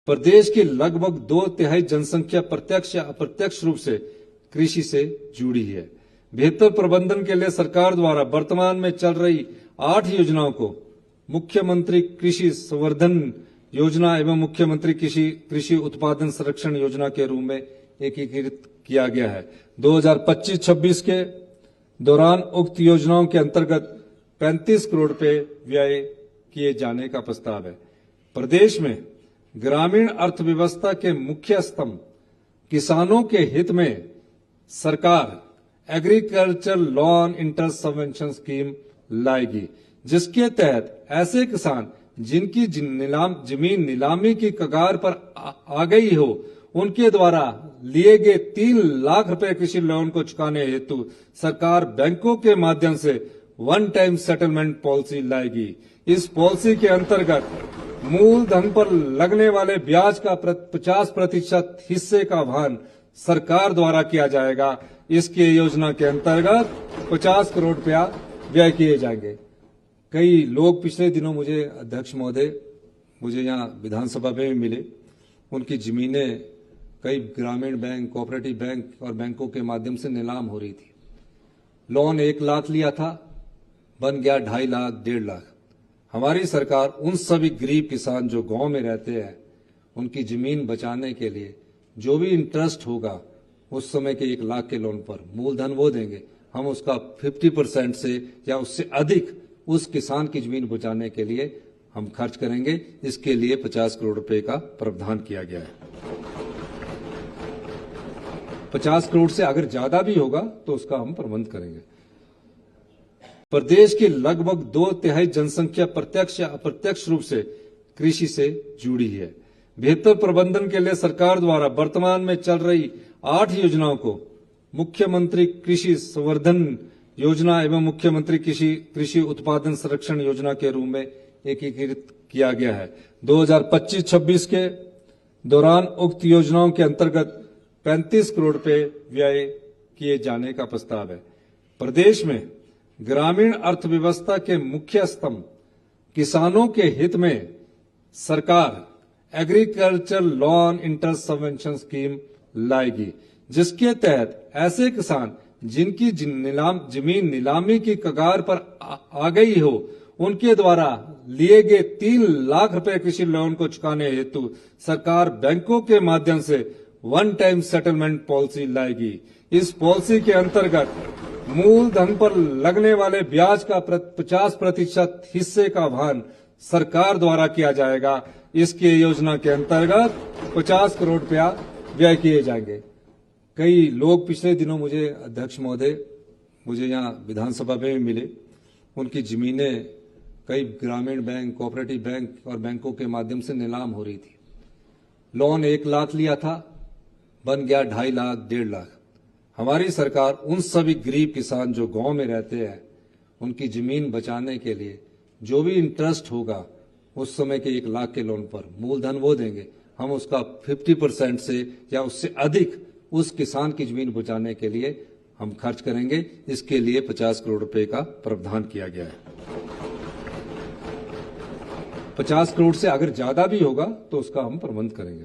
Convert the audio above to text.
प्रदेश की लगभग 2/3 जनसंख्या प्रत्यक्ष या अप्रत्यक्ष रूप से कृषि से जुड़ी है। बेहतर प्रबंधन के लिए सरकार द्वारा वर्तमान में चल रही 8 योजनाओं को मुख्यमंत्री कृषि संवर्धन योजना एवं मुख्यमंत्री कृषि उत्पादन संरक्षण योजना के रूप में एकीकृत किया गया है। 2025-26 के दौरान उक्त योजनाओं के अंतर्गत 35 करोड़ रुपए व्यय किए जाने का प्रस्ताव है। प्रदेश में ग्रामीण अर्थव्यवस्था के मुख्य स्तंभ किसानों के हित में सरकार agriculture loan interest subvention scheme लाएगी, जिसके तहत ऐसे किसान जिनकी जमीन नीलामी की कगार पर आ गई हो, उनके द्वारा लिए गए 3 लाख रुपए कृषि लोन को चुकाने हेतु सरकार बैंकों के माध्यम से वन टाइम सेटलमेंट पॉलिसी लाएगी। इस पॉलिसी के अंतर्गत मूलधन पर लगने वाले ब्याज का 50% हिस्से का वहन सरकार द्वारा किया जाएगा। इसके योजना के अंतर्गत 50 करोड़ रुपया व्यय किए जाएंगे। कई लोग पिछले दिनों मुझे अध्यक्ष महोदय यहाँ विधानसभा में मिले। उनकी जमीनें कई ग्रामीण बैंक, कोऑपरेटिव बैंक और बैंकों के माध्यम से नीलाम हो रही थी। लोन 1 लाख लिया था, बन गया 2.5 लाख, 1.5 लाख। हमारी सरकार उन सभी गरीब किसान जो गांव में रहते हैं, उनकी जमीन बचाने के लिए जो भी इंटरेस्ट होगा उस समय के 1 लाख के लोन पर मूलधन वो देंगे, हम उसका 50% से या उससे अधिक उस किसान की जमीन बचाने के लिए हम खर्च करेंगे। इसके लिए 50 करोड़ रुपए का प्रावधान किया गया है। 50 करोड़ से अगर ज्यादा भी होगा तो उसका हम प्रबंध करेंगे। प्रदेश की लगभग 2/3 जनसंख्या प्रत्यक्ष या अप्रत्यक्ष रूप से कृषि से जुड़ी है। बेहतर प्रबंधन के लिए सरकार द्वारा वर्तमान में चल रही 8 योजनाओं को मुख्यमंत्री कृषि संवर्धन योजना एवं मुख्यमंत्री कृषि उत्पादन संरक्षण योजना के रूप में एकीकृत किया गया है। 2025-26 के दौरान उक्त योजनाओं के अंतर्गत 35 करोड़ रुपए व्यय किए जाने का प्रस्ताव है। प्रदेश में ग्रामीण अर्थव्यवस्था के मुख्य स्तंभ किसानों के हित में सरकार agriculture loan interest subvention scheme लाएगी, जिसके तहत ऐसे किसान जिनकी जमीन नीलामी की कगार पर आ गई हो, उनके द्वारा लिए गए 3 लाख रुपए कृषि लोन को चुकाने हेतु सरकार बैंकों के माध्यम से वन टाइम सेटलमेंट पॉलिसी लाएगी। इस पॉलिसी के अंतर्गत मूलधन पर लगने वाले ब्याज का 50% हिस्से का वहन सरकार द्वारा किया जाएगा। इसके योजना के अंतर्गत 50 करोड़ रुपया व्यय किए जाएंगे। कई लोग पिछले दिनों मुझे अध्यक्ष महोदय यहाँ विधानसभा में मिले। उनकी जमीनें कई ग्रामीण बैंक, कोऑपरेटिव बैंक और बैंकों के माध्यम से नीलाम हो रही थी। लोन 1 लाख लिया था, बन गया 2.5 लाख, 1.5 लाख। हमारी सरकार उन सभी गरीब किसान जो गांव में रहते हैं, उनकी जमीन बचाने के लिए जो भी इंटरेस्ट होगा उस समय के 1 लाख के लोन पर मूलधन वो देंगे, हम उसका 50% से या उससे अधिक उस किसान की जमीन बचाने के लिए हम खर्च करेंगे। इसके लिए 50 करोड़ रुपए का प्रावधान किया गया है। 50 करोड़ से अगर ज्यादा भी होगा तो उसका हम प्रबंध करेंगे।